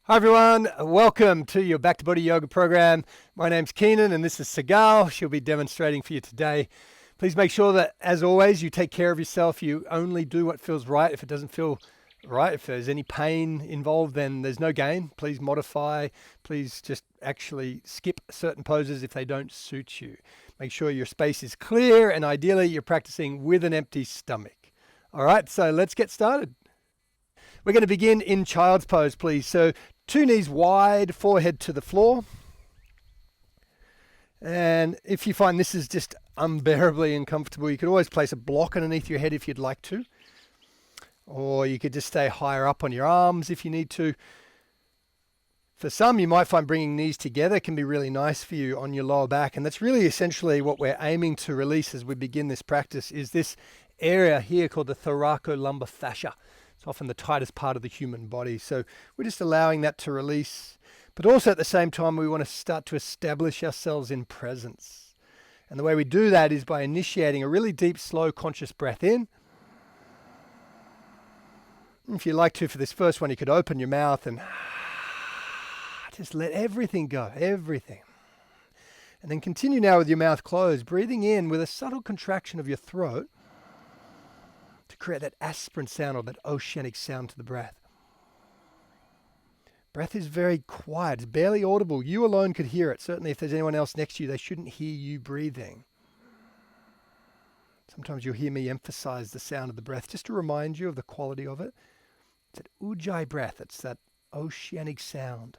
Hi everyone, welcome to your Back to Body Yoga program. My name's Keenan and this is Segal. She'll be demonstrating for you today. Please make sure that, as always, you take care of yourself. You only do what feels right. If it doesn't feel right, if there's any pain involved, then there's no gain. Please modify. Please just actually skip certain poses if they don't suit you. Make sure your space is clear and ideally you're practicing with an empty stomach. All right, so let's get started. We're going to begin in child's pose, please. So 2 knees wide, forehead to the floor. And if you find this is just unbearably uncomfortable, you could always place a block underneath your head if you'd like to. Or you could just stay higher up on your arms if you need to. For some, you might find bringing knees together can be really nice for you on your lower back. And that's really essentially what we're aiming to release as we begin this practice, is this area here called the thoracolumbar fascia. It's often the tightest part of the human body. So we're just allowing that to release. But also at the same time, we want to start to establish ourselves in presence. And the way we do that is by initiating a really deep, slow, conscious breath in. If you like to, for this first one, you could open your mouth and just let everything go, everything. And then continue now with your mouth closed, breathing in with a subtle contraction of your throat to create that aspirant sound or that oceanic sound to the breath. Breath is very quiet. It's barely audible. You alone could hear it. Certainly if there's anyone else next to you, they shouldn't hear you breathing. Sometimes you'll hear me emphasize the sound of the breath just to remind you of the quality of it. It's that ujjayi breath. It's that oceanic sound.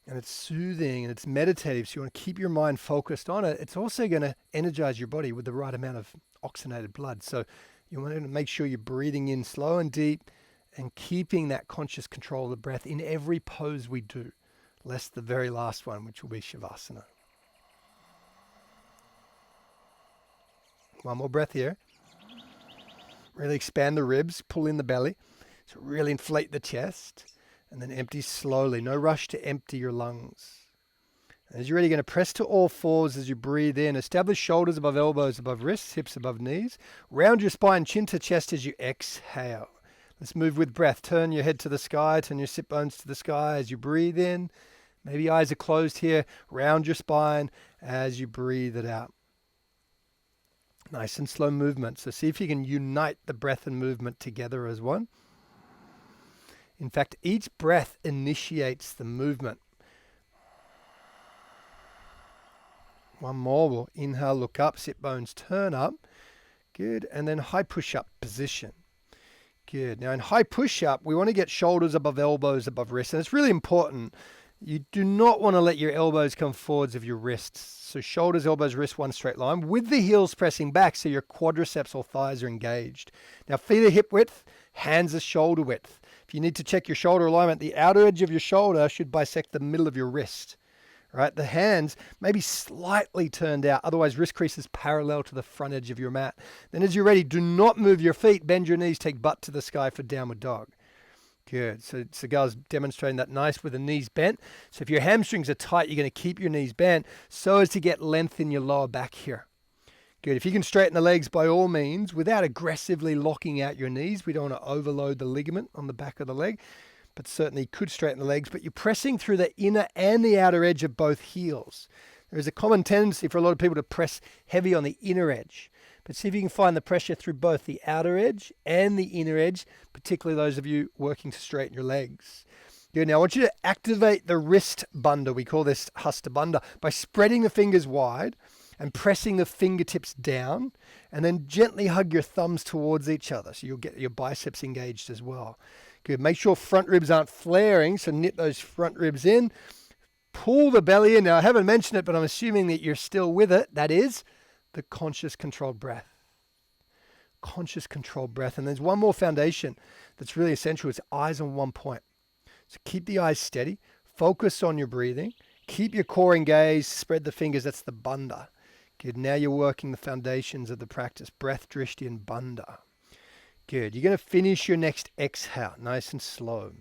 And it's soothing and it's meditative, so you want to keep your mind focused on it. It's also going to energize your body with the right amount of oxygenated blood. So you want to make sure you're breathing in slow and deep and keeping that conscious control of the breath in every pose we do, less the very last one, which will be Shavasana. One more breath here. Really expand the ribs, pull in the belly. So really inflate the chest. And then empty slowly. No rush to empty your lungs. As you're ready, you're going to press to all fours as you breathe in. Establish shoulders above elbows, above wrists, hips above knees. Round your spine, chin to chest as you exhale. Let's move with breath. Turn your head to the sky. Turn your sit bones to the sky as you breathe in. Maybe eyes are closed here. Round your spine as you breathe it out. Nice and slow movement. So see if you can unite the breath and movement together as one. In fact, each breath initiates the movement. One more. We'll inhale, look up, sit bones, turn up. Good. And then high push-up position. Good. Now in high push-up, we want to get shoulders above elbows, above wrists. And it's really important. You do not want to let your elbows come forwards of your wrists. So shoulders, elbows, wrists, one straight line with the heels pressing back so your quadriceps or thighs are engaged. Now feet are hip width, hands are shoulder width. If you need to check your shoulder alignment, the outer edge of your shoulder should bisect the middle of your wrist. Right? The hands may be slightly turned out, otherwise wrist crease is parallel to the front edge of your mat. Then as you're ready, do not move your feet, bend your knees, take butt to the sky for downward dog. Good. So Segal's demonstrating that nice with the knees bent. So if your hamstrings are tight, you're going to keep your knees bent so as to get length in your lower back here. Good. If you can straighten the legs by all means without aggressively locking out your knees. We don't want to overload the ligament on the back of the leg, but certainly could straighten the legs. But you're pressing through the inner and the outer edge of both heels. There is a common tendency for a lot of people to press heavy on the inner edge. But see if you can find the pressure through both the outer edge and the inner edge, particularly those of you working to straighten your legs. Good. Now I want you to activate the wrist bandha. We call this Hasta Bandha by spreading the fingers wide and pressing the fingertips down, and then gently hug your thumbs towards each other so you'll get your biceps engaged as well. Good. Make sure front ribs aren't flaring, so knit those front ribs in. Pull the belly in. Now I haven't mentioned it, but I'm assuming that you're still with it. That is the conscious controlled breath. Conscious controlled breath. And there's one more foundation that's really essential. It's eyes on one point. So keep the eyes steady. Focus on your breathing. Keep your core engaged. Spread the fingers. That's the bandha. Good. Now you're working the foundations of the practice. Breath, drishti, and bandha. Good. You're going to finish your next exhale, nice and slow.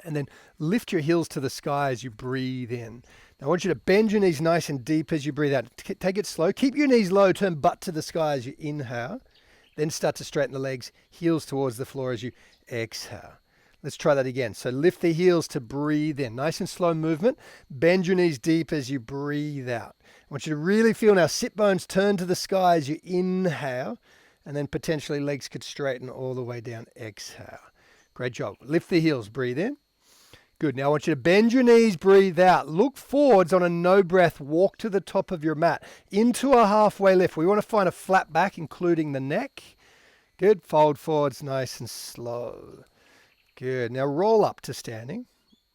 And then lift your heels to the sky as you breathe in. Now I want you to bend your knees nice and deep as you breathe out. Take it slow. Keep your knees low. Turn butt to the sky as you inhale. Then start to straighten the legs, heels towards the floor as you exhale. Let's try that again. So lift the heels to breathe in. Nice and slow movement. Bend your knees deep as you breathe out. I want you to really feel now sit bones turn to the sky as you inhale, and then potentially legs could straighten all the way down. Exhale. Great job. Lift the heels, breathe in. Good. Now I want you to bend your knees, breathe out. Look forwards on a no breath. Walk to the top of your mat into a halfway lift. We want to find a flat back, including the neck. Good. Fold forwards nice and slow. Good. Now roll up to standing.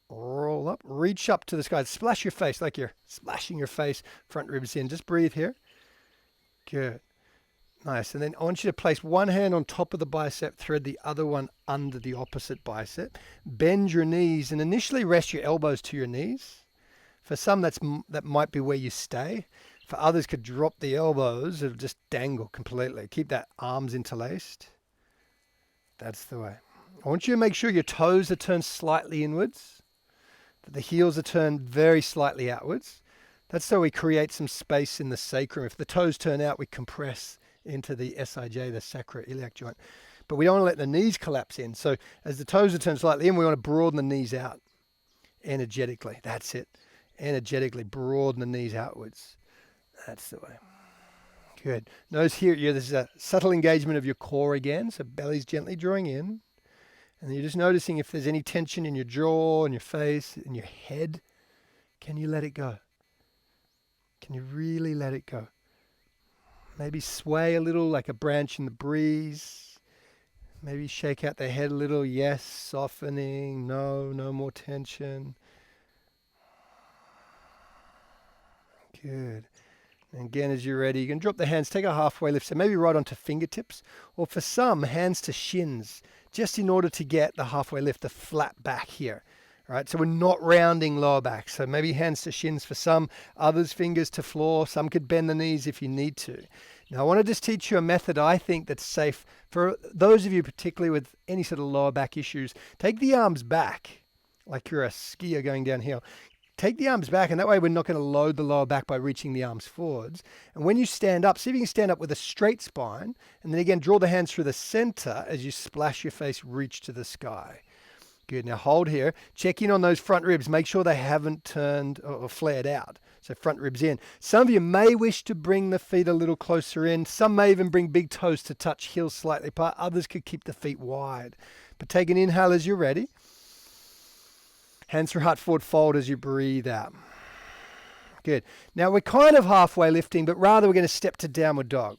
Roll up. Reach up to the sky. Splash your face like you're splashing your face. Front ribs in. Just breathe here. Good. Nice. And then I want you to place one hand on top of the bicep, thread the other one under the opposite bicep. Bend your knees and initially rest your elbows to your knees. For some, that might be where you stay. For others, could drop the elbows. It'll just dangle completely. Keep that arms interlaced. That's the way. I want you to make sure your toes are turned slightly inwards, that the heels are turned very slightly outwards. That's so we create some space in the sacrum. If the toes turn out, we compress into the SIJ, the sacroiliac joint. But we don't want to let the knees collapse in. So as the toes are turned slightly in, we want to broaden the knees out energetically. That's it. Energetically broaden the knees outwards. That's the way. Good. Notice here, there's a subtle engagement of your core again. So belly's gently drawing in. And you're just noticing if there's any tension in your jaw, in your face, in your head. Can you let it go? Can you really let it go? Maybe sway a little like a branch in the breeze. Maybe shake out the head a little. Yes, softening. No more tension. Good. And again, as you're ready, you can drop the hands, take a halfway lift. So maybe right onto fingertips, or for some, hands to shins, just in order to get the halfway lift, the flat back here. Right, so we're not rounding lower back. So maybe hands to shins for some, others fingers to floor. Some could bend the knees if you need to. Now I want to just teach you a method I think that's safe for those of you particularly with any sort of lower back issues. Take the arms back like you're a skier going downhill. Take the arms back, and that way we're not going to load the lower back by reaching the arms forwards. And when you stand up, see if you can stand up with a straight spine, and then again draw the hands through the center as you splash your face, reach to the sky. Good. Now hold here. Check in on those front ribs. Make sure they haven't turned or flared out. So front ribs in. Some of you may wish to bring the feet a little closer in. Some may even bring big toes to touch heels slightly apart. Others could keep the feet wide. But take an inhale as you're ready. Hands through heart forward fold as you breathe out. Good. Now we're kind of halfway lifting, but rather we're going to step to downward dog.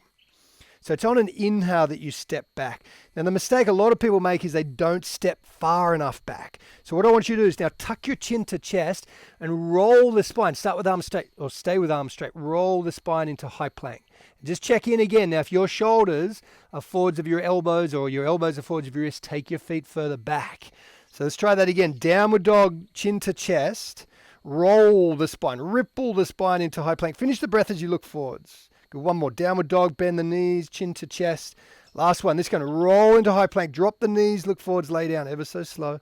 So it's on an inhale that you step back. Now the mistake a lot of people make is they don't step far enough back. So what I want you to do is now tuck your chin to chest and roll the spine. Start with arms straight or stay with arms straight. Roll the spine into high plank. Just check in again. Now if your shoulders are forwards of your elbows or your elbows are forwards of your wrists, take your feet further back. So let's try that again. Downward dog, chin to chest. Roll the spine. Ripple the spine into high plank. Finish the breath as you look forwards. Good. One more. Downward dog, bend the knees, chin to chest. Last one. This is going to roll into high plank. Drop the knees, look forwards, lay down ever so slow.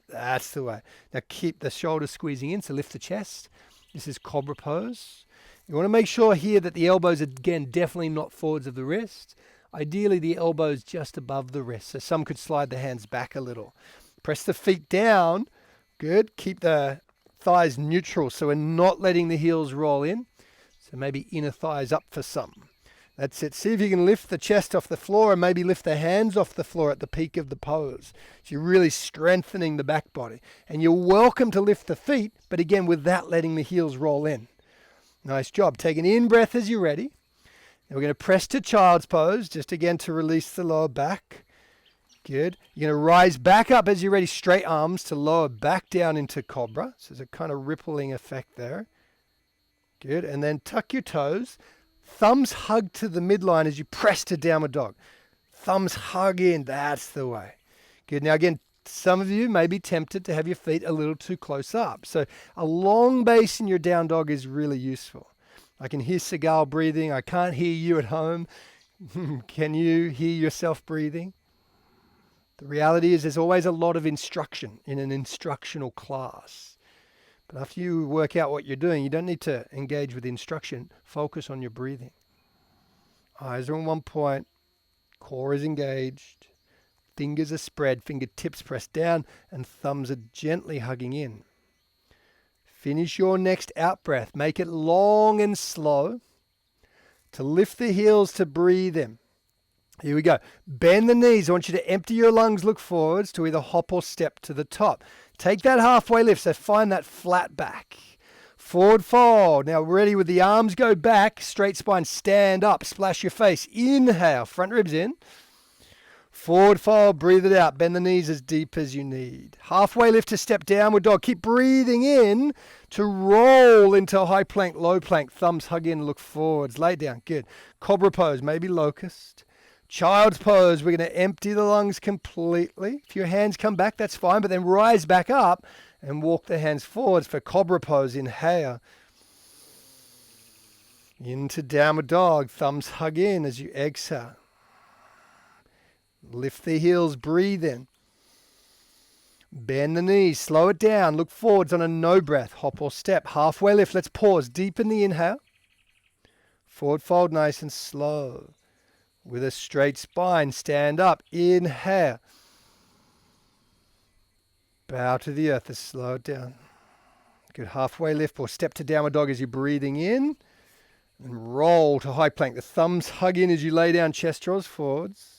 That's the way. Now keep the shoulders squeezing in, so lift the chest. This is Cobra Pose. You want to make sure here that the elbows are, again, definitely not forwards of the wrist. Ideally, the elbows just above the wrist. So some could slide the hands back a little. Press the feet down. Good. Keep the thighs neutral, so we're not letting the heels roll in. So maybe inner thighs up for some. That's it. See if you can lift the chest off the floor and maybe lift the hands off the floor at the peak of the pose. So you're really strengthening the back body. And you're welcome to lift the feet, but again, without letting the heels roll in. Nice job. Take an in-breath as you're ready. Now we're going to press to child's pose, just again to release the lower back. Good. You're going to rise back up as you're ready, straight arms to lower back down into Cobra. So there's a kind of rippling effect there. Good. And then tuck your toes. Thumbs hug to the midline as you press to downward dog. Thumbs hug in. That's the way. Good. Now again, some of you may be tempted to have your feet a little too close up. So a long base in your down dog is really useful. I can hear Seagal breathing. I can't hear you at home. Can you hear yourself breathing? The reality is there's always a lot of instruction in an instructional class. But after you work out what you're doing, you don't need to engage with instruction. Focus on your breathing. Eyes are on one point. Core is engaged. Fingers are spread, fingertips pressed down, and thumbs are gently hugging in. Finish your next out breath. Make it long and slow. To lift the heels, to breathe in. Here we go. Bend the knees. I want you to empty your lungs, look forwards to either hop or step to the top. Take that halfway lift, so find that flat back. Forward fold. Now ready with the arms go back, straight spine, stand up, splash your face. Inhale, front ribs in. Forward fold, breathe it out. Bend the knees as deep as you need. Halfway lift to step downward dog. Keep breathing in to roll into high plank, low plank. Thumbs hug in, look forwards. Lay down, good. Cobra Pose, maybe Locust. Child's Pose, we're going to empty the lungs completely. If your hands come back, that's fine, but then rise back up and walk the hands forwards for Cobra Pose. Inhale. Into Downward Dog. Thumbs hug in as you exhale. Lift the heels, breathe in. Bend the knees, slow it down. Look forwards on a no breath, hop or step. Halfway lift, let's pause. Deepen the inhale. Forward fold, nice and slow. With a straight spine, stand up. Inhale. Bow to the earth as slow it down. Good. Halfway lift or step to Downward Dog as you're breathing in. And roll to high plank. The thumbs hug in as you lay down, chest draws forwards.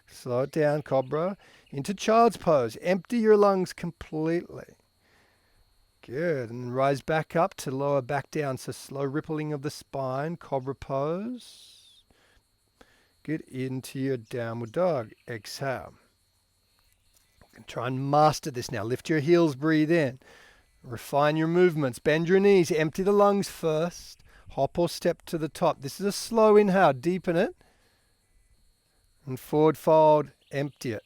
Slow it down, Cobra. Into Child's Pose. Empty your lungs completely. Good. And then rise back up to lower back down. So slow rippling of the spine. Cobra Pose. Good. Into your Downward Dog. Exhale. Try and master this now. Lift your heels, breathe in. Refine your movements. Bend your knees. Empty the lungs first. Hop or step to the top. This is a slow inhale. Deepen it. And forward fold, empty it.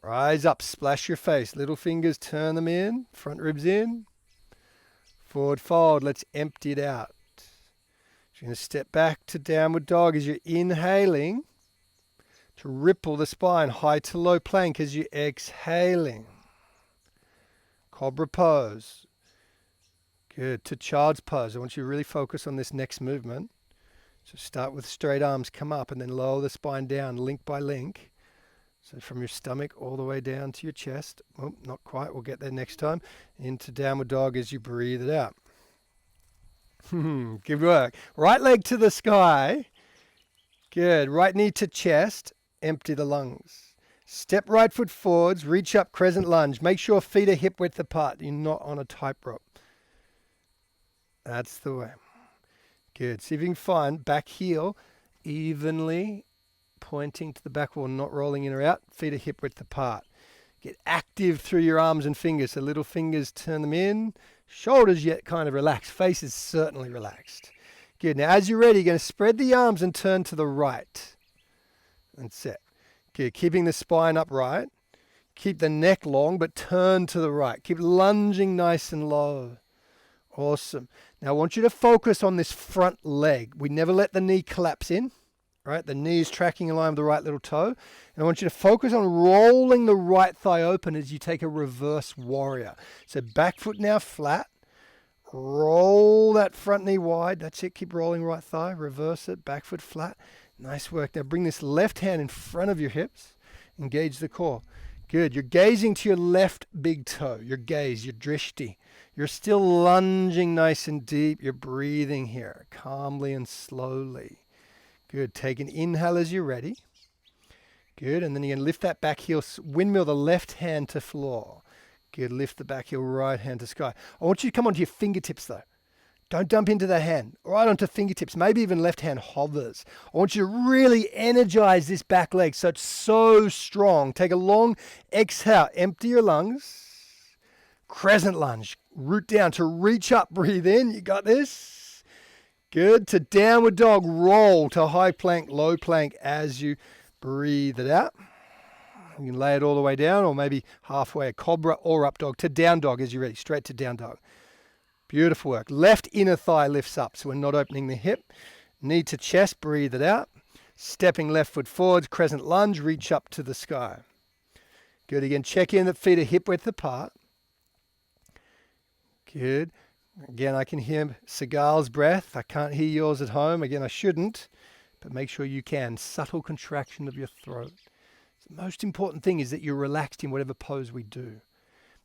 Rise up, splash your face. Little fingers, turn them in. Front ribs in. Forward fold, let's empty it out. You're going to step back to Downward Dog as you're inhaling to ripple the spine, high to low plank as you're exhaling. Cobra Pose. Good. To Child's Pose. I want you to really focus on this next movement. So start with straight arms, come up, and then lower the spine down, link by link. So from your stomach all the way down to your chest. Oh, not quite. We'll get there next time. Into Downward Dog as you breathe it out. Good work. Right leg to the sky. Good. Right knee to chest. Empty the lungs. Step right foot forwards. Reach up, Crescent Lunge. Make sure feet are hip width apart. You're not on a tightrope. That's the way. Good. See if you can find back heel evenly pointing to the back wall, not rolling in or out. Feet are hip width apart. Get active through your arms and fingers. So little fingers, turn them in. Shoulders yet kind of relaxed. Face is certainly relaxed. Good. Now as you're ready, you're going to spread the arms and turn to the right. That's it. Good. Keeping the spine upright. Keep the neck long, but turn to the right. Keep lunging nice and low. Awesome. Now I want you to focus on this front leg. We never let the knee collapse in, right? The knee is tracking in line with the right little toe. And I want you to focus on rolling the right thigh open as you take a reverse warrior. So back foot now flat. Roll that front knee wide. That's it. Keep rolling right thigh. Reverse it. Back foot flat. Nice work. Now bring this left hand in front of your hips. Engage the core. Good. You're gazing to your left big toe. Your gaze, your drishti. You're still lunging nice and deep. You're breathing here calmly and slowly. Good. Take an inhale as you're ready. Good. And then you're going to lift that back heel, windmill the left hand to floor. Good. Lift the back heel, right hand to sky. I want you to come onto your fingertips though. Don't dump into the hand. Right onto fingertips. Maybe even left hand hovers. I want you to really energize this back leg so it's so strong. Take a long exhale. Empty your lungs. Crescent Lunge. Root down to reach up. Breathe in. You got this. Good. To Downward Dog. Roll to high plank, low plank as you breathe it out. You can lay it all the way down or maybe halfway. A Cobra or Up Dog. To Down Dog as you're ready. Straight to Down Dog. Beautiful work. Left inner thigh lifts up, so we're not opening the hip. Knee to chest, breathe it out. Stepping left foot forwards, Crescent Lunge, reach up to the sky. Good. Again, check in that feet are hip width apart. Good. Again, I can hear Seagal's breath. I can't hear yours at home. Again, I shouldn't. but make sure you can. Subtle contraction of your throat. The most important thing is that you're relaxed in whatever pose we do.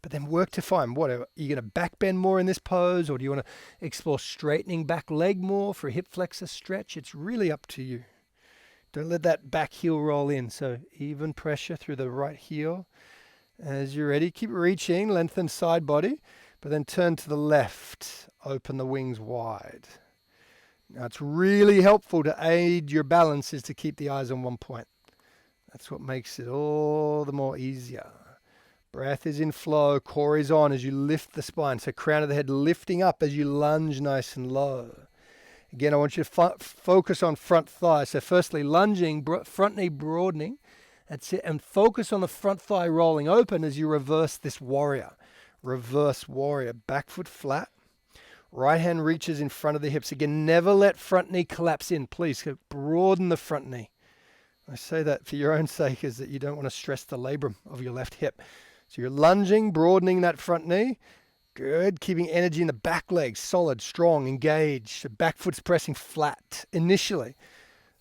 But then work to find, what, are you going to back bend more in this pose, or do you want to explore straightening back leg more for a hip flexor stretch? It's really up to you. Don't let that back heel roll in. So even pressure through the right heel. As you're ready, keep reaching, lengthen side body, but then turn to the left. Open the wings wide. Now it's really helpful to aid your balance is to keep the eyes on one point. That's what makes it all the more easier. Breath is in flow, core is on as you lift the spine. So crown of the head lifting up as you lunge nice and low. Again, I want you to focus on front thigh. So firstly, lunging, front knee broadening. That's it. And focus on the front thigh rolling open as you reverse this warrior. Reverse warrior. Back foot flat. Right hand reaches in front of the hips. Again, never let front knee collapse in. Please broaden the front knee. I say that for your own sake, is that you don't want to stress the labrum of your left hip. So you're lunging, broadening that front knee. Good. Keeping energy in the back leg. Solid, strong, engaged. So back foot's pressing flat initially.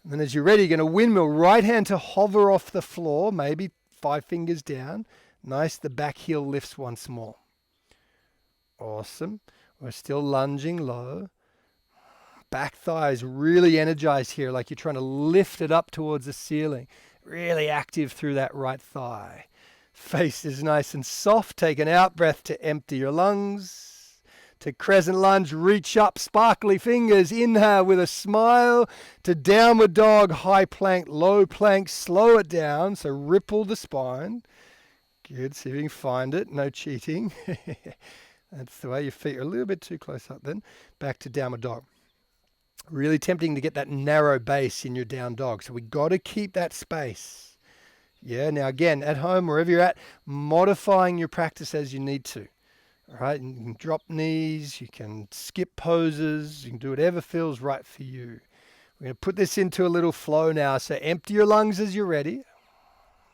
And then as you're ready, you're going to windmill. Right hand to hover off the floor. Maybe 5 fingers down. Nice. The back heel lifts once more. Awesome. We're still lunging low. Back thigh is really energized here, like you're trying to lift it up towards the ceiling. Really active through that right thigh. Face is nice and soft. Take an out breath to empty your lungs. To crescent lunge, reach up, sparkly fingers. Inhale with a smile to downward dog, high plank, low plank. Slow it down, so ripple the spine. Good, see if you can find it. No cheating. That's the way. Your feet are a little bit too close up then. Back to downward dog. Really tempting to get that narrow base in your down dog. So we got to keep that space. Yeah, now again, at home, wherever you're at, modifying your practice as you need to. All right, and you can drop knees, you can skip poses, you can do whatever feels right for you. We're going to put this into a little flow now. So empty your lungs as you're ready.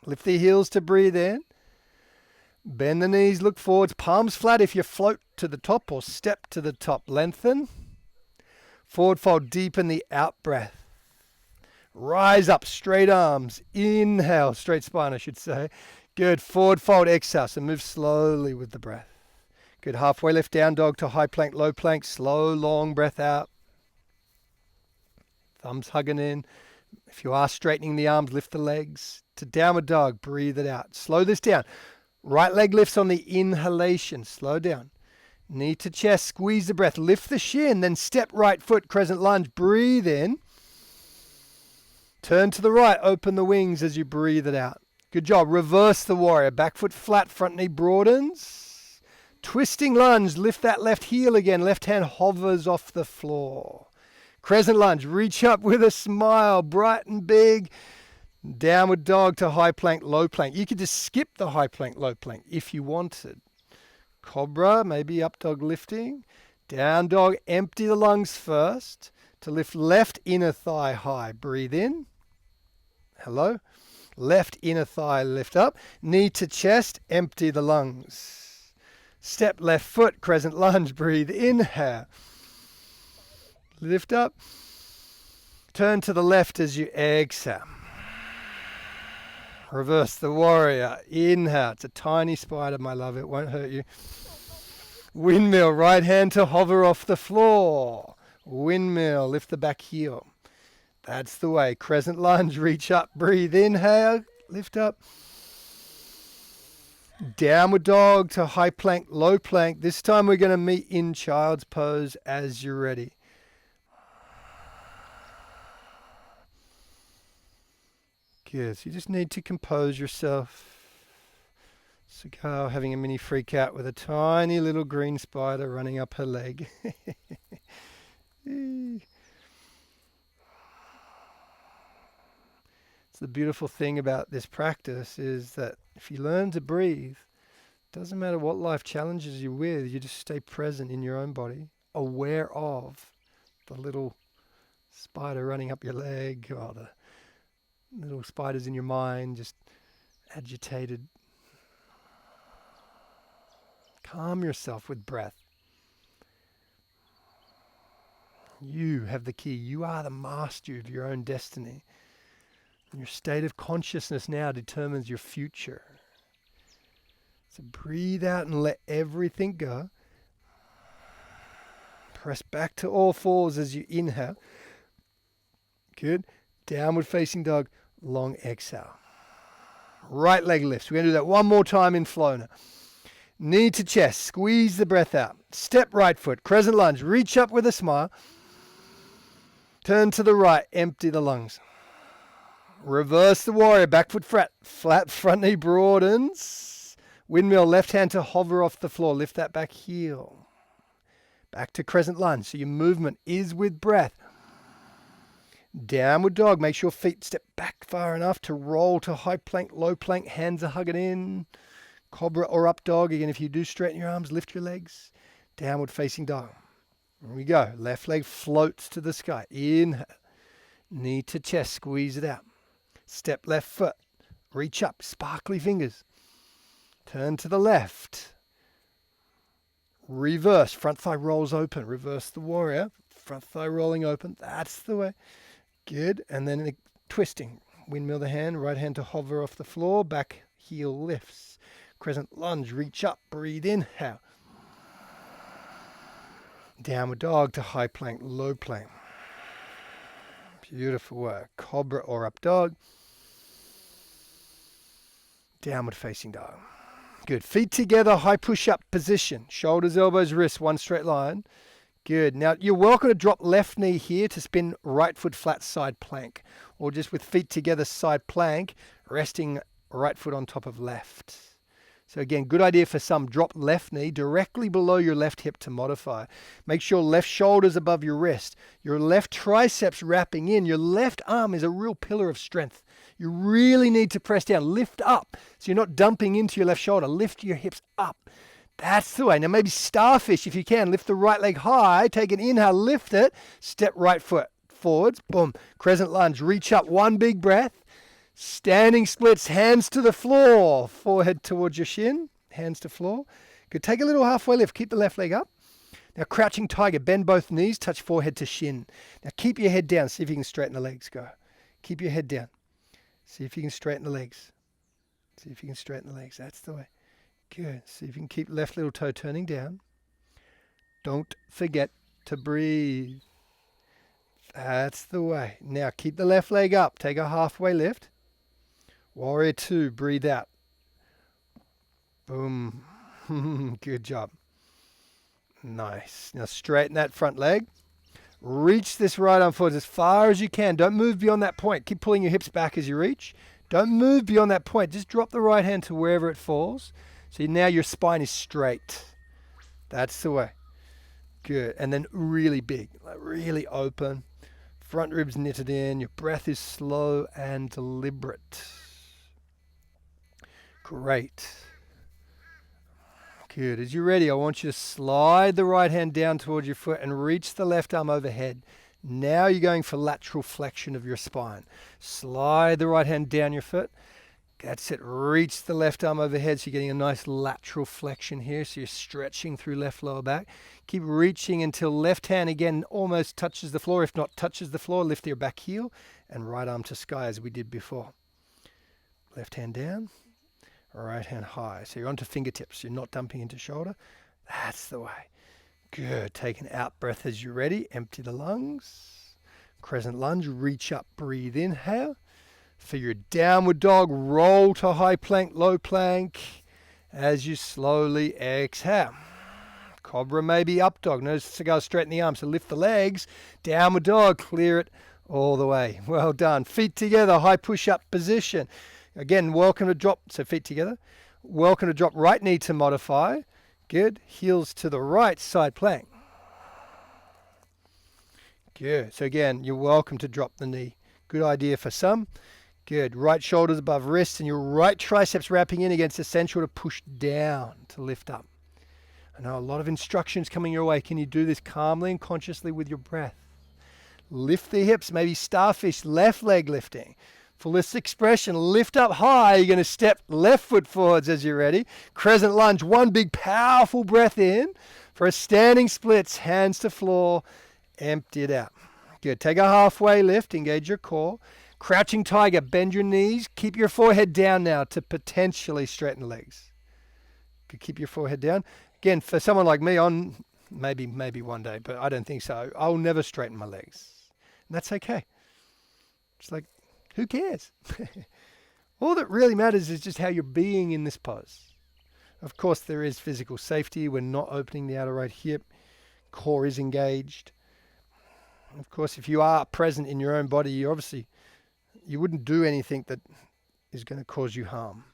Lift the heels to breathe in. Bend the knees, look forwards, palms flat if you float to the top or step to the top. Lengthen. Forward fold, deepen the out breath. Rise up, straight arms. Inhale, straight spine, I should say. Good. Forward fold, exhale. So move slowly with the breath. Good. Halfway lift, down dog to high plank, low plank. Slow, long breath out. Thumbs hugging in. If you are straightening the arms, lift the legs. To downward dog, breathe it out. Slow this down. Right leg lifts on the inhalation. Slow down. Knee to chest, squeeze the breath. Lift the shin, then step right foot, crescent lunge. Breathe in. Turn to the right, open the wings as you breathe it out. Good job. Reverse the warrior. Back foot flat, front knee broadens. Twisting lunge, lift that left heel again. Left hand hovers off the floor. Crescent lunge, reach up with a smile, bright and big. Downward dog to high plank, low plank. You could just skip the high plank, low plank if you wanted. Cobra, maybe up dog lifting. Down dog, empty the lungs first. To lift left inner thigh high. Breathe in. Hello. Left inner thigh lift up. Knee to chest, empty the lungs. Step left foot, crescent lunge. Breathe inhale. Lift up. Turn to the left as you exhale. Reverse the warrior. Inhale. It's a tiny spider, my love. It won't hurt you. Windmill. Right hand to hover off the floor. Windmill. Lift the back heel. That's the way. Crescent lunge. Reach up. Breathe. Inhale. Lift up. Downward dog to high plank, low plank. This time we're going to meet in child's pose as you're ready. Good. So you just need to compose yourself. Cigar having a mini freak out with a tiny little green spider running up her leg. It's the beautiful thing about this practice is that if you learn to breathe, it doesn't matter what life challenges you with, you just stay present in your own body, aware of the little spider running up your leg or the little spiders in your mind, just agitated. Calm yourself with breath. You have the key. You are the master of your own destiny. And your state of consciousness now determines your future. So breathe out and let everything go. Press back to all fours as you inhale. Good. Downward facing dog. Long exhale. Right leg lifts. We're going to do that one more time in flow now. Knee to chest. Squeeze the breath out. Step right foot. Crescent lunge. Reach up with a smile. Turn to the right. Empty the lungs. Reverse the warrior. Back foot flat. Flat front knee broadens. Windmill. Left hand to hover off the floor. Lift that back heel. Back to crescent lunge. So your movement is with breath. Downward dog. Make sure feet step back far enough to roll to high plank, low plank. Hands are hugging in. Cobra or up dog. Again, if you do straighten your arms, lift your legs. Downward facing dog. Here we go. Left leg floats to the sky. Inhale. Knee to chest. Squeeze it out. Step left foot. Reach up. Sparkly fingers. Turn to the left. Reverse. Front thigh rolls open. Reverse the warrior. Front thigh rolling open. That's the way. Good. And then twisting. Windmill the hand. Right hand to hover off the floor. Back heel lifts. Crescent lunge. Reach up. Breathe. Inhale. Downward dog to high plank, low plank. Beautiful work. Cobra or up dog. Downward facing dog. Good. Feet together, high push-up position. Shoulders, elbows, wrists, one straight line. Good. Now, you're welcome to drop left knee here to spin right foot flat side plank. Or just with feet together, side plank, resting right foot on top of left. So again, good idea for some. Drop left knee directly below your left hip to modify. Make sure left shoulder's above your wrist. Your left triceps wrapping in. Your left arm is a real pillar of strength. You really need to press down. Lift up so you're not dumping into your left shoulder. Lift your hips up. That's the way. Now maybe starfish if you can. Lift the right leg high. Take an inhale. Lift it. Step right foot forwards. Boom. Crescent lunge. Reach up. One big breath. Standing splits, hands to the floor, forehead towards your shin, hands to floor. Good. Take a little halfway lift. Keep the left leg up. Now crouching tiger, bend both knees, touch forehead to shin. Now keep your head down. See if you can straighten the legs. Go. Keep your head down. See if you can straighten the legs. See if you can straighten the legs. That's the way. Good. See if you can keep left little toe turning down. Don't forget to breathe. That's the way. Now keep the left leg up. Take a halfway lift. Warrior 2, breathe out. Boom. Good job. Nice. Now straighten that front leg. Reach this right arm forward as far as you can. Don't move beyond that point. Keep pulling your hips back as you reach. Don't move beyond that point. Just drop the right hand to wherever it falls. So now your spine is straight. That's the way. Good. And then really big, like really open. Front ribs knitted in. Your breath is slow and deliberate. Great. Good. As you're ready, I want you to slide the right hand down towards your foot and reach the left arm overhead. Now you're going for lateral flexion of your spine. Slide the right hand down your foot. That's it. Reach the left arm overhead so you're getting a nice lateral flexion here. So you're stretching through left lower back. Keep reaching until left hand again almost touches the floor. If not touches the floor, lift your back heel and right arm to sky as we did before. Left hand down. Right hand high. So you're onto fingertips. You're not dumping into shoulder. That's the way. Good. Take an out breath as you're ready. Empty the lungs. Crescent lunge. Reach up. Breathe. Inhale. For your downward dog, roll to high plank, low plank. As you slowly exhale. Cobra maybe up dog. Notice to go straight in the arms. So lift the legs. Downward dog. Clear it all the way. Well done. Feet together. High push-up position. Again, welcome to drop, so feet together. Welcome to drop right knee to modify. Good. Heels to the right, side plank. Good. So again, you're welcome to drop the knee. Good idea for some. Good. Right shoulders above wrists and your right triceps wrapping in against the central to push down to lift up. I know a lot of instructions coming your way. Can you do this calmly and consciously with your breath? Lift the hips, maybe starfish, left leg lifting. Fullest expression, lift up high. You're going to step left foot forwards as you're ready. Crescent lunge, one big powerful breath in for a standing splits, hands to floor, Empty it out. Good. Take a halfway lift. Engage your core. Crouching tiger. Bend your knees. Keep your forehead down now to potentially straighten legs. Good. Keep your forehead down. Again, for someone like me, on maybe one day, but I don't think so. I'll never straighten my legs. And that's okay. It's like, who cares? All that really matters is just how you're being in this pose. Of course, there is physical safety. We're not opening the outer right hip. Core is engaged. Of course, if you are present in your own body, you wouldn't do anything that is going to cause you harm.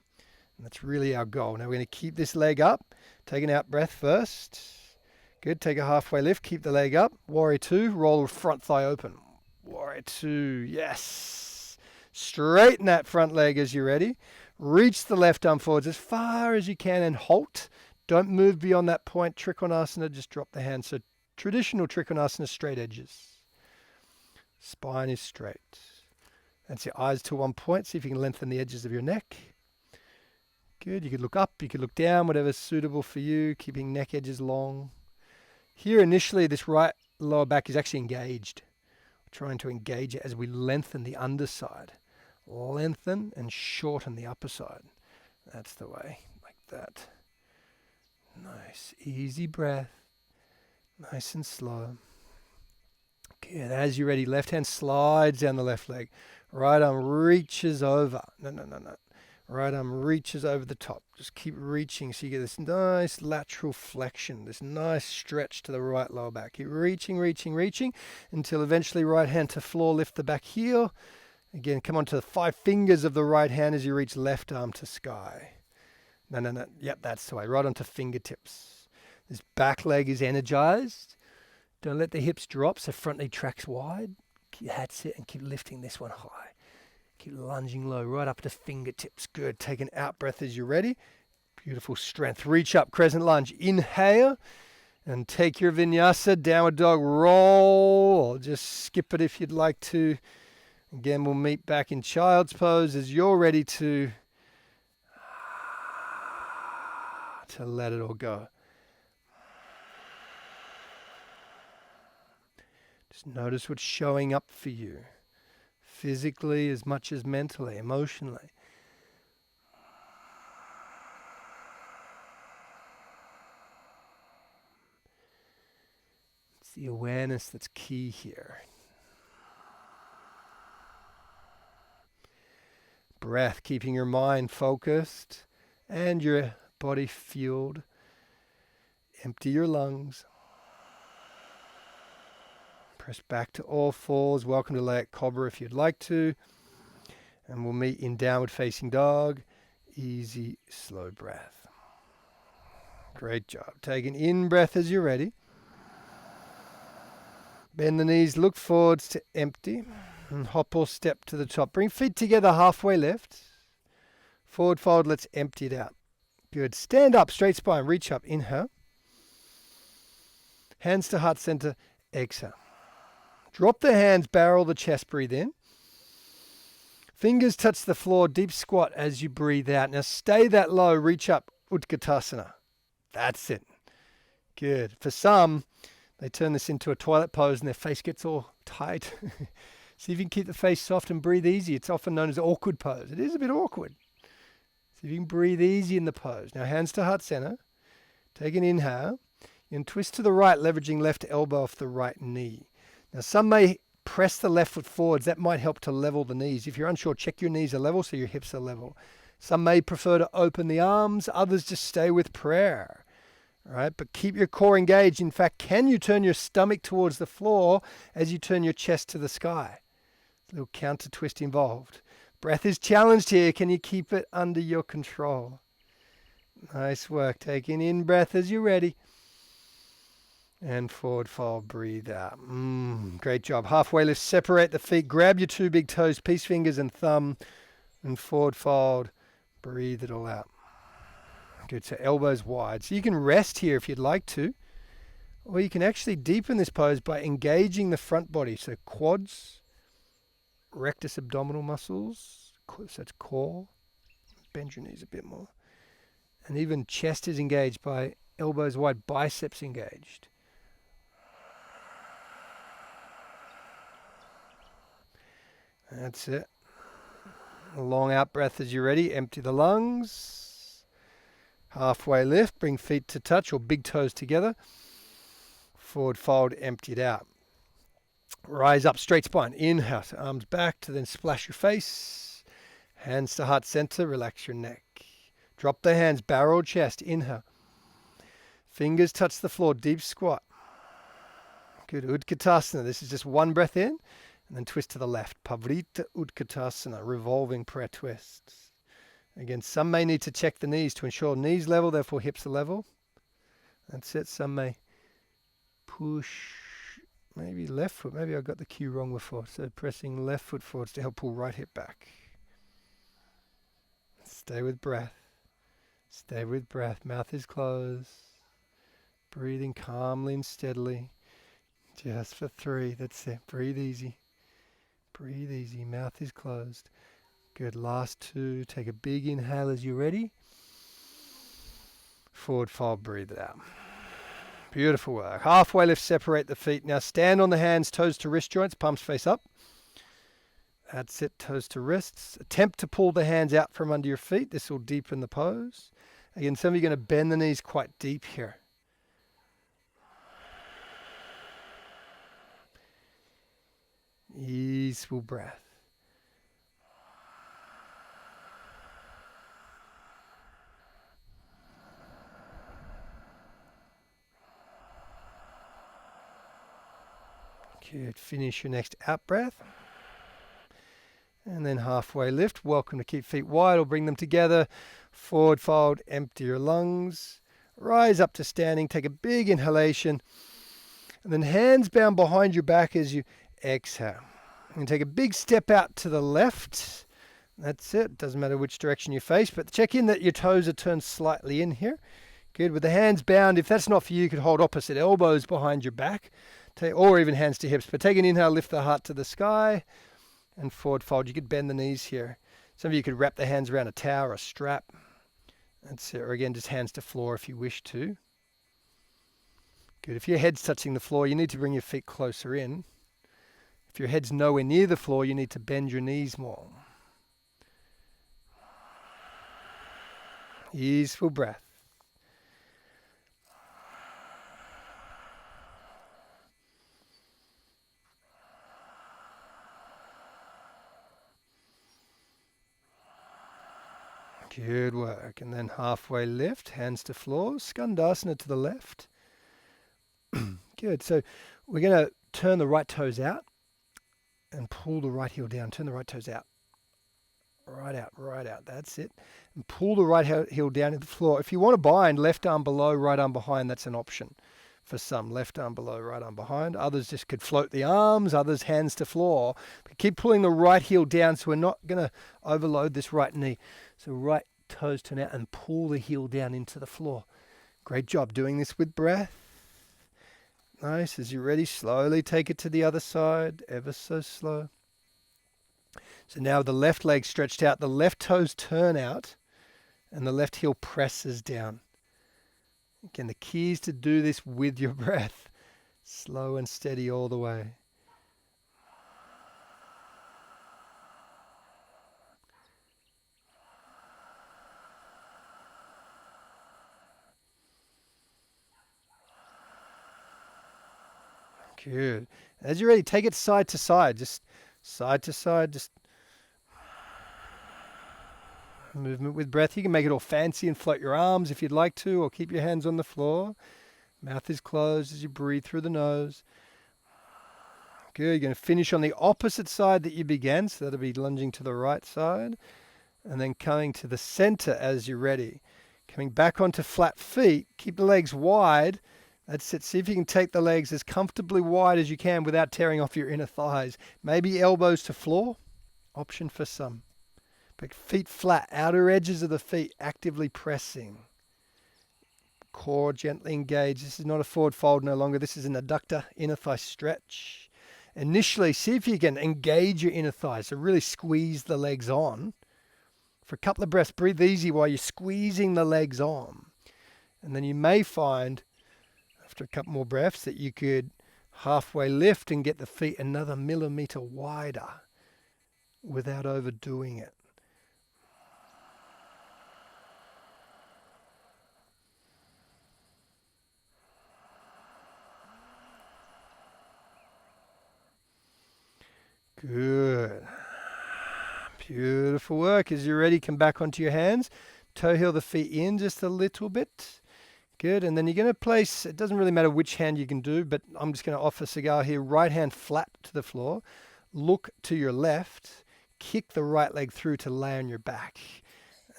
And that's really our goal. Now we're going to keep this leg up. Take an out breath first. Good. Take a halfway lift. Keep the leg up. Warrior 2. Roll the front thigh open. Warrior 2. Yes. Straighten that front leg as you're ready. Reach the left arm forwards as far as you can and halt. Don't move beyond that point. Trikonasana, just drop the hands. So traditional Trikonasana, straight edges. Spine is straight. That's your eyes to one point. See if you can lengthen the edges of your neck. Good. You could look up, you could look down, whatever's suitable for you, keeping neck edges long. Here initially, this right lower back is actually engaged. We're trying to engage it as we lengthen the underside. Lengthen and shorten the upper side. That's the way, like that. Nice, easy breath. Nice and slow. Good. As you're ready, left hand slides down the left leg. Right arm reaches over. No. Right arm reaches over the top. Just keep reaching so you get this nice lateral flexion, this nice stretch to the right lower back. Keep reaching until eventually right hand to floor, lift the back heel. Again, come onto the 5 fingers of the right hand as you reach left arm to sky. No. Yep, that's the way. Right onto fingertips. This back leg is energized. Don't let the hips drop, so front knee tracks wide. That's it, and keep lifting this one high. Keep lunging low, right up to fingertips. Good. Take an out breath as you're ready. Beautiful strength. Reach up, crescent lunge. Inhale, and take your vinyasa, downward dog, roll. Just skip it if you'd like to. Again, we'll meet back in child's pose as you're ready to let it all go. Just notice what's showing up for you, physically as much as mentally, emotionally. It's the awareness that's key here. Breath, keeping your mind focused and your body fueled. Empty your lungs. Press back to all fours. Welcome to lay at Cobra if you'd like to. And we'll meet in downward facing dog. Easy, slow breath. Great job. Take an in breath as you're ready. Bend the knees, look forwards to empty. And hop or step to the top. Bring feet together, halfway lift. Forward fold, let's empty it out. Good. Stand up, straight spine, reach up. Inhale. Hands to heart center, exhale. Drop the hands, barrel the chest, breathe in. Fingers touch the floor, deep squat as you breathe out. Now stay that low, reach up, Utkatasana. That's it. Good. For some, they turn this into a toilet pose and their face gets all tight. See if you can keep the face soft and breathe easy. It's often known as awkward pose. It is a bit awkward. See if you can breathe easy in the pose. Now hands to heart center. Take an inhale. You can twist to the right, leveraging left elbow off the right knee. Now some may press the left foot forwards. That might help to level the knees. If you're unsure, check your knees are level so your hips are level. Some may prefer to open the arms. Others just stay with prayer. All right, but keep your core engaged. In fact, can you turn your stomach towards the floor as you turn your chest to the sky? A little counter twist involved. Breath is challenged here. Can you keep it under your control? Nice work. Take an in breath as you're ready. And forward fold, breathe out. Great job. Halfway lift, separate the feet. Grab your 2 big toes, peace fingers and thumb. And forward fold, breathe it all out. Good, so elbows wide. So you can rest here if you'd like to. Or you can actually deepen this pose by engaging the front body. So quads, rectus abdominal muscles. So that's core. Bend your knees a bit more. And even chest is engaged by elbows wide, biceps engaged. That's it. A long out breath as you're ready. Empty the lungs. Halfway lift. Bring feet to touch or big toes together. Forward fold. Empty it out. Rise up. Straight spine. Inhale. Arms back to then splash your face. Hands to heart center. Relax your neck. Drop the hands. Barrel chest. Inhale. Fingers touch the floor. Deep squat. Good. Utkatasana. This is just one breath in. And then twist to the left. Pavrita Utkatasana, revolving prayer twists. Again, some may need to check the knees to ensure knees level, therefore hips are level. That's it. Some may push, maybe left foot. Maybe I got the cue wrong before. So pressing left foot forwards to help pull right hip back. Stay with breath. Stay with breath. Mouth is closed. Breathing calmly and steadily. Just for 3. That's it. Breathe easy. Breathe easy. Mouth is closed. Good. Last 2. Take a big inhale as you're ready. Forward fold. Breathe it out. Beautiful work. Halfway lift. Separate the feet. Now stand on the hands, toes to wrist joints, palms face up. That's it. Toes to wrists. Attempt to pull the hands out from under your feet. This will deepen the pose. Again, some of you are going to bend the knees quite deep here. Easeful breath. Good. Finish your next out breath. And then halfway lift. Welcome to keep feet wide or bring them together. Forward fold. Empty your lungs. Rise up to standing. Take a big inhalation. And then hands bound behind your back as you exhale. And take a big step out to the left. That's it. Doesn't matter which direction you face, but check in that your toes are turned slightly in here. Good. With the hands bound, if that's not for you, you could hold opposite elbows behind your back, or even hands to hips. But take an inhale, lift the heart to the sky, and forward fold. You could bend the knees here. Some of you could wrap the hands around a towel or a strap. That's it. Or again, just hands to floor if you wish to. Good. If your head's touching the floor, you need to bring your feet closer in. If your head's nowhere near the floor, you need to bend your knees more. Easeful breath. Good work. And then halfway lift, hands to floor, skandasana to the left. Good. So we're going to turn the right toes out and pull the right heel down. Turn the right toes out. Right out, right out. That's it. And pull the right heel down to the floor. If you want to bind, left arm below, right arm behind, that's an option for some. Left arm below, right arm behind. Others just could float the arms, others hands to floor. But keep pulling the right heel down so we're not going to overload this right knee. So right toes turn out and pull the heel down into the floor. Great job doing this with breath. Nice. As you're ready, slowly take it to the other side, ever so slow. So now the left leg stretched out, the left toes turn out, and the left heel presses down. Again, the key is to do this with your breath. Slow and steady all the way. Good. As you're ready, take it side to side. Just side to side. Just movement with breath. You can make it all fancy and float your arms if you'd like to, or keep your hands on the floor. Mouth is closed as you breathe through the nose. Good. You're going to finish on the opposite side that you began. So that'll be lunging to the right side. And then coming to the center as you're ready. Coming back onto flat feet. Keep the legs wide. That's it. See if you can take the legs as comfortably wide as you can without tearing off your inner thighs. Maybe elbows to floor. Option for some. But feet flat. Outer edges of the feet actively pressing. Core gently engaged. This is not a forward fold no longer. This is an adductor inner thigh stretch. Initially, see if you can engage your inner thighs. So really squeeze the legs on. For a couple of breaths, breathe easy while you're squeezing the legs on. And then you may find, after a couple more breaths, that you could halfway lift and get the feet another millimeter wider. without overdoing it. Good. Beautiful work. As you're ready, come back onto your hands. Toe heel the feet in just a little bit. Good. And then you're going to place, it doesn't really matter which hand you can do, but I'm just going to offer cigar here. Right hand flat to the floor. Look to your left. Kick the right leg through to lay on your back.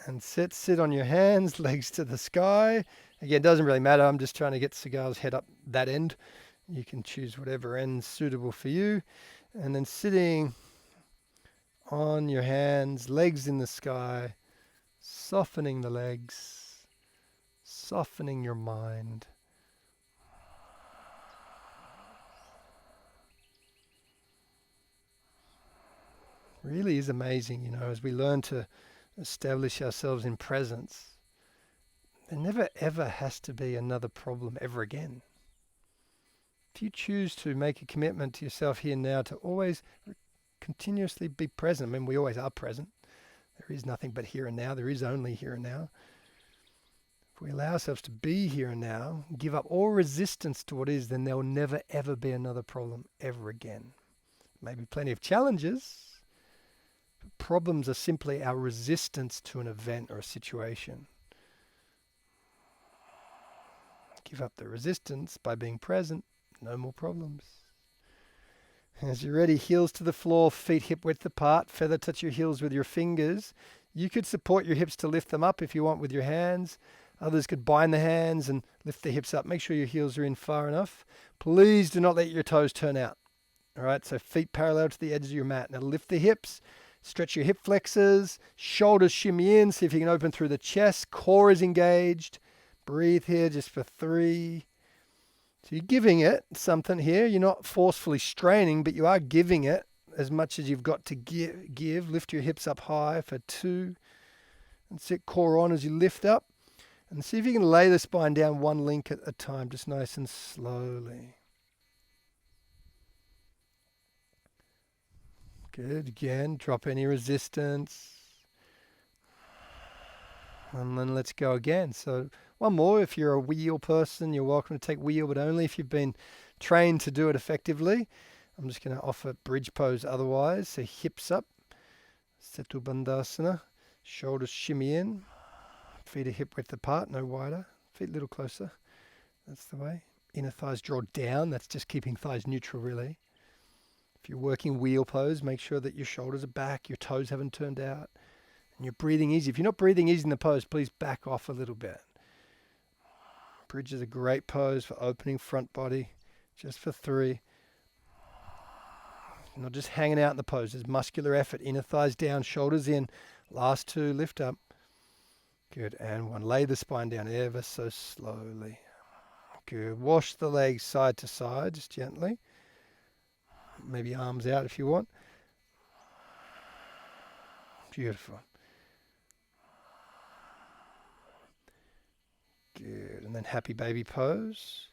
And sit on your hands, legs to the sky. Again, it doesn't really matter. I'm just trying to get cigar's head up that end. You can choose whatever end's suitable for you. And then sitting on your hands, legs in the sky, softening the legs, softening your mind. Really is amazing, as we learn to establish ourselves in presence. There never ever has to be another problem ever again. If you choose to make a commitment to yourself here and now to always continuously be present, I mean, we always are present. There is nothing but here and now. There is only here and now. If we allow ourselves to be here and now, give up all resistance to what is, then there will never ever be another problem ever again. Maybe plenty of challenges. But problems are simply our resistance to an event or a situation. Give up the resistance by being present. No more problems. As you're ready, heels to the floor, feet hip width apart, feather touch your heels with your fingers. You could support your hips to lift them up if you want with your hands. Others could bind the hands and lift the hips up. Make sure your heels are in far enough. Please do not let your toes turn out. All right, so feet parallel to the edge of your mat. Now lift the hips, stretch your hip flexors, shoulders shimmy in. See if you can open through the chest. Core is engaged. Breathe here just for 3. So you're giving it something here. You're not forcefully straining, but you are giving it as much as you've got to give. Lift your hips up high for 2. And sit core on as you lift up. And see if you can lay the spine down one link at a time, just nice and slowly. Good. Again, drop any resistance. And then let's go again. So one more. If you're a wheel person, you're welcome to take wheel, but only if you've been trained to do it effectively. I'm just going to offer bridge pose otherwise. So hips up. Setu Bandhasana. Shoulders shimmy in. Feet are hip width apart, no wider. Feet a little closer. That's the way. Inner thighs draw down. That's just keeping thighs neutral, really. If you're working wheel pose, make sure that your shoulders are back, your toes haven't turned out. And you're breathing easy. If you're not breathing easy in the pose, please back off a little bit. Bridge is a great pose for opening front body, just for 3. Not just hanging out in the pose. There's muscular effort. Inner thighs down, shoulders in. Last 2, lift up. Good. And 1. Lay the spine down ever so slowly. Good. Wash the legs side to side, just gently. Maybe arms out if you want. Beautiful. Good. And then happy baby pose.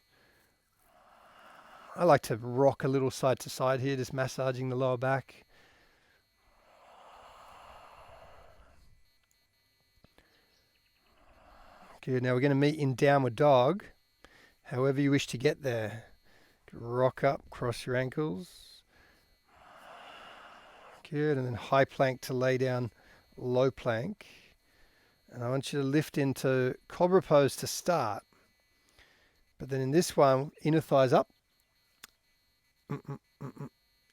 I like to rock a little side to side here, just massaging the lower back. Good. Now we're going to meet in downward dog. However you wish to get there. Rock up, cross your ankles. Good. And then high plank to lay down low plank. And I want you to lift into Cobra Pose to start. But then in this one, inner thighs up.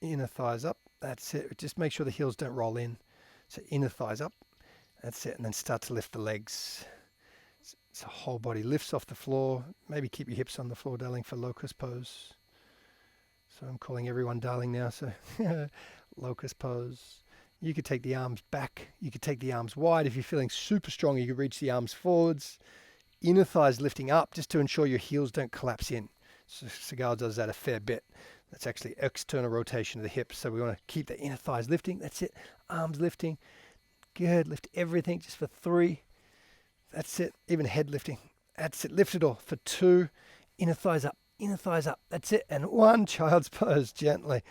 Inner thighs up. That's it. Just make sure the heels don't roll in. So inner thighs up. That's it. And then start to lift the legs. So whole body lifts off the floor. Maybe keep your hips on the floor, darling, for Locust Pose. So I'm calling everyone darling now. So Locust Pose. You could take the arms back. You could take the arms wide. If you're feeling super strong, you could reach the arms forwards. Inner thighs lifting up just to ensure your heels don't collapse in. So Cigar does that a fair bit. That's actually external rotation of the hips. So we want to keep the inner thighs lifting. That's it. Arms lifting. Good. Lift everything just for 3. That's it. Even head lifting. That's it. Lift it all for 2. Inner thighs up. Inner thighs up. That's it. And 1. Child's pose. Gently.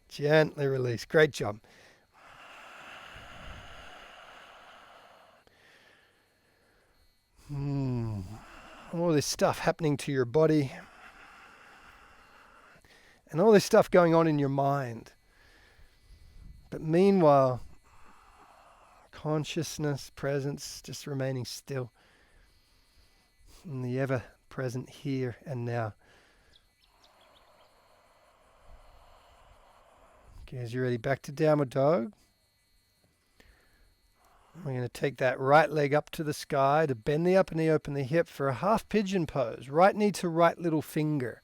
Gently release. Great job. all this stuff happening to your body, and all this stuff going on in your mind. But meanwhile, consciousness, presence, just remaining still in the ever-present here and now. Okay, as you're ready, back to downward dog. We're going to take that right leg up to the sky to bend the upper knee, open the hip for a half pigeon pose. Right knee to right little finger.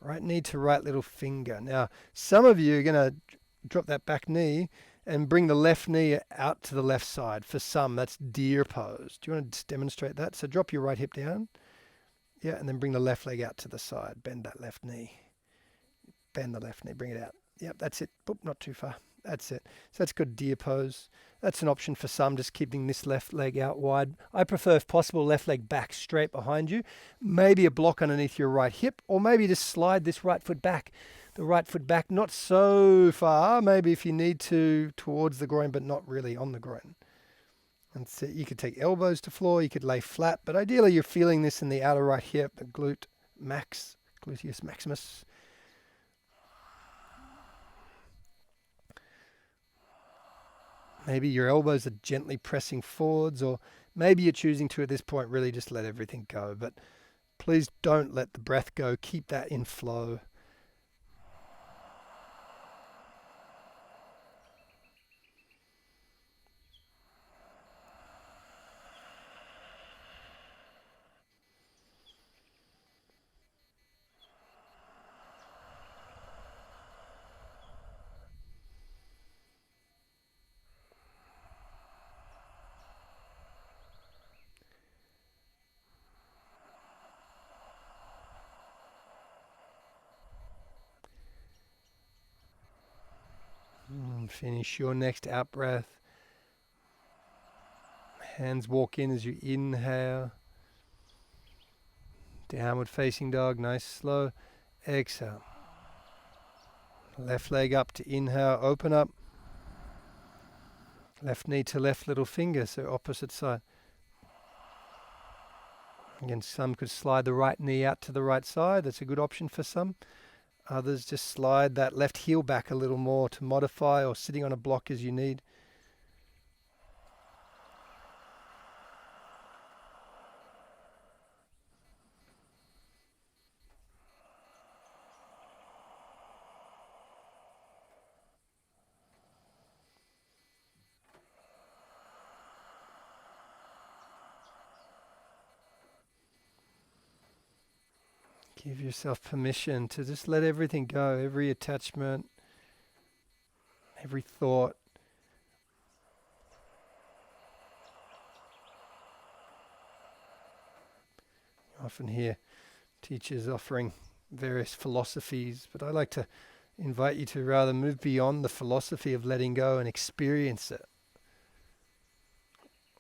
Right knee to right little finger. Now, some of you are going to drop that back knee and bring the left knee out to the left side. For some, that's deer pose. Do you want to demonstrate that? So drop your right hip down. Yeah, and then bring the left leg out to the side. Bend that left knee. Bend the left knee. Bring it out. Yep, that's it. Boop, not too far. That's it. So that's good deer pose. That's an option for some, just keeping this left leg out wide. I prefer, if possible, left leg back straight behind you. Maybe a block underneath your right hip, or maybe just slide this right foot back. The right foot back, not so far. Maybe if you need to, towards the groin, but not really on the groin. And so you could take elbows to floor, you could lay flat, but ideally you're feeling this in the outer right hip, the gluteus maximus. Maybe your elbows are gently pressing forwards, or maybe you're choosing to, at this point, really just let everything go. But please don't let the breath go. Keep that in flow. Finish your next out breath. Hands walk in as you inhale. Downward facing dog, nice slow. Exhale. Left leg up to inhale, open up. Left knee to left little finger, so opposite side. Again, some could slide the right knee out to the right side. That's a good option for some. Others just slide that left heel back a little more to modify, or sitting on a block as you need. Give yourself permission to just let everything go, every attachment, every thought. You often hear teachers offering various philosophies, but I like to invite you to rather move beyond the philosophy of letting go and experience it.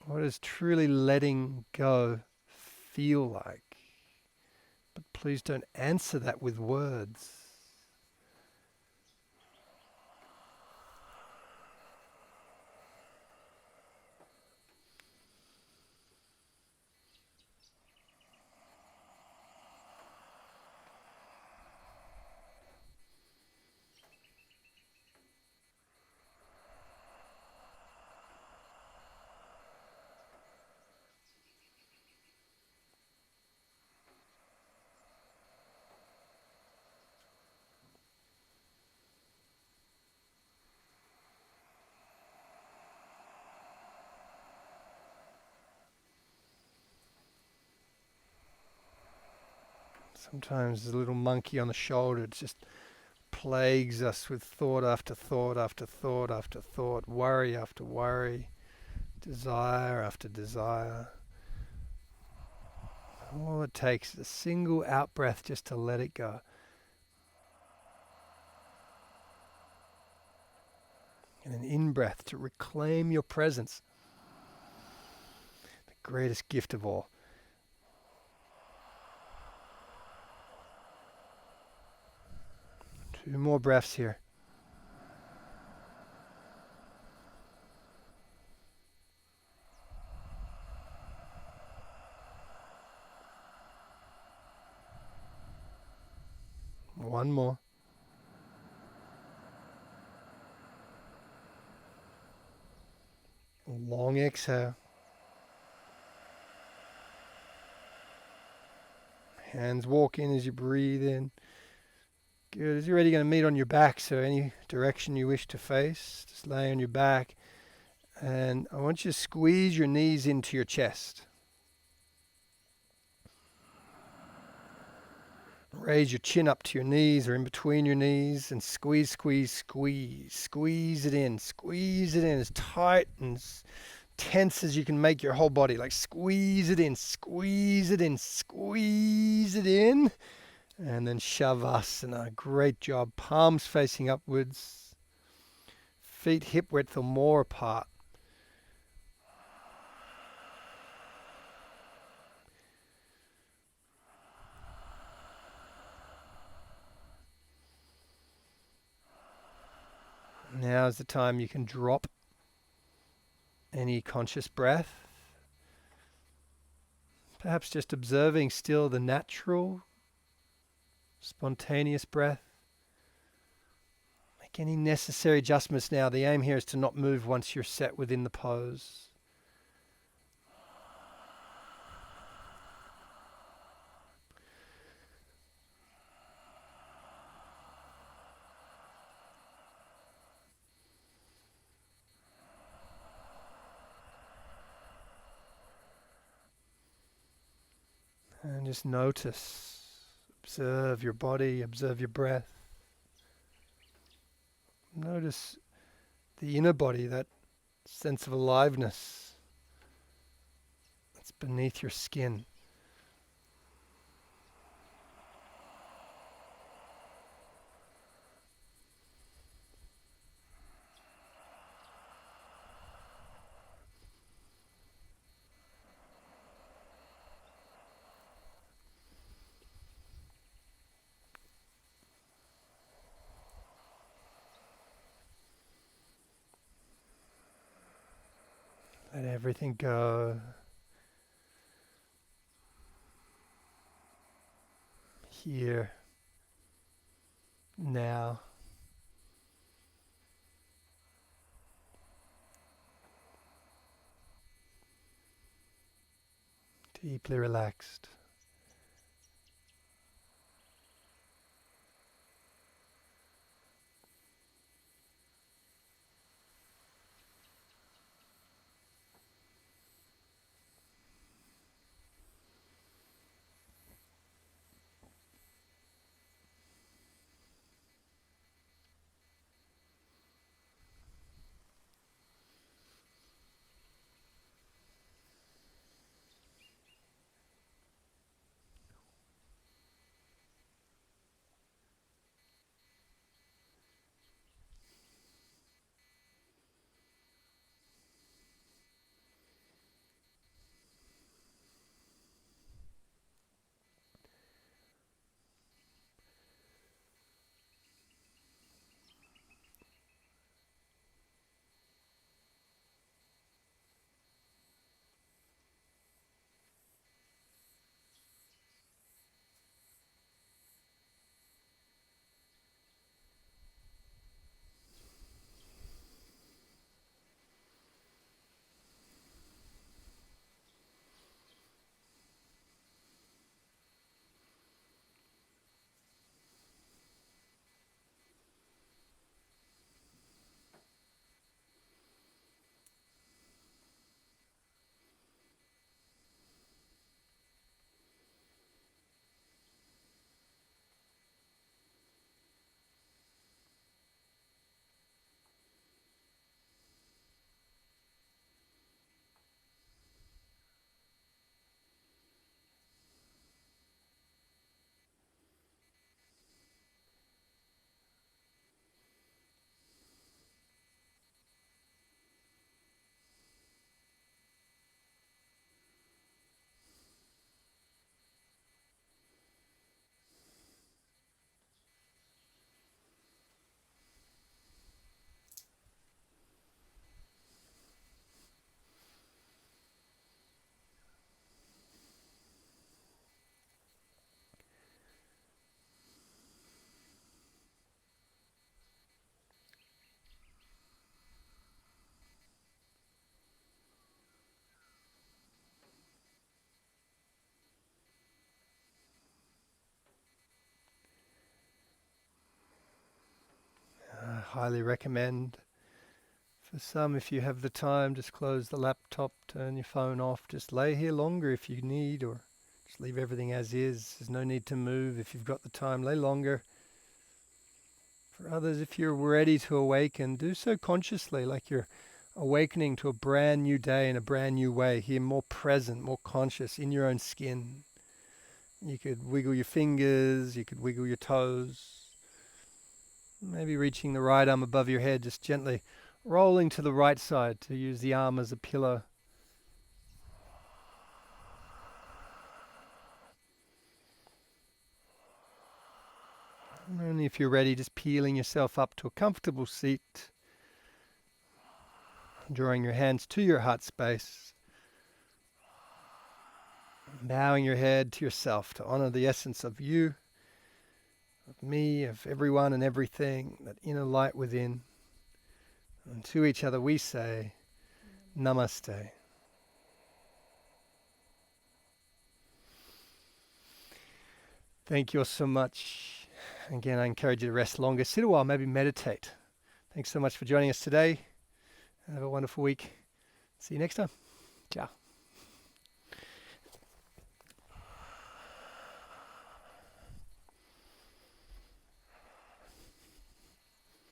What does truly letting go feel like? But please don't answer that with words. Sometimes the little monkey on the shoulder just plagues us with thought after thought after thought after thought, worry after worry, desire after desire. All it takes is a single out breath just to let it go. And an in breath to reclaim your presence. The greatest gift of all. Two more breaths here. One more. Long exhale. Hands walk in as you breathe in. Good. As you're ready, going to meet on your back, so any direction you wish to face, just lay on your back. And I want you to squeeze your knees into your chest. Raise your chin up to your knees or in between your knees and squeeze, squeeze, squeeze. Squeeze it in. Squeeze it in as tight and as tense as you can make your whole body. Like squeeze it in, squeeze it in, squeeze it in. And then Shavasana. Great job. Palms facing upwards. Feet hip width or more apart. Now is the time you can drop any conscious breath. Perhaps just observing still the natural, spontaneous breath. Make any necessary adjustments now. The aim here is to not move once you're set within the pose. And just notice, observe your body, observe your breath. Notice the inner body, that sense of aliveness that's beneath your skin. Let everything go. Here, now. Deeply relaxed. highly recommend. For some, if you have the time, just close the laptop, turn your phone off, just lay here longer if you need, or just leave everything as is. There's no need to move. If you've got the time, lay longer. For others, if you're ready to awaken, do so consciously, like you're awakening to a brand new day in a brand new way. Here, more present, more conscious in your own skin. You could wiggle your fingers, you could wiggle your toes. Maybe reaching the right arm above your head, just gently rolling to the right side to use the arm as a pillow. And only if you're ready, just peeling yourself up to a comfortable seat, drawing your hands to your heart space, bowing your head to yourself to honor the essence of you, of me, of everyone and everything, that inner light within. And to each other we say, Namaste. Thank you all so much. Again, I encourage you to rest longer. Sit a while, maybe meditate. Thanks so much for joining us today. Have a wonderful week. See you next time. Ciao.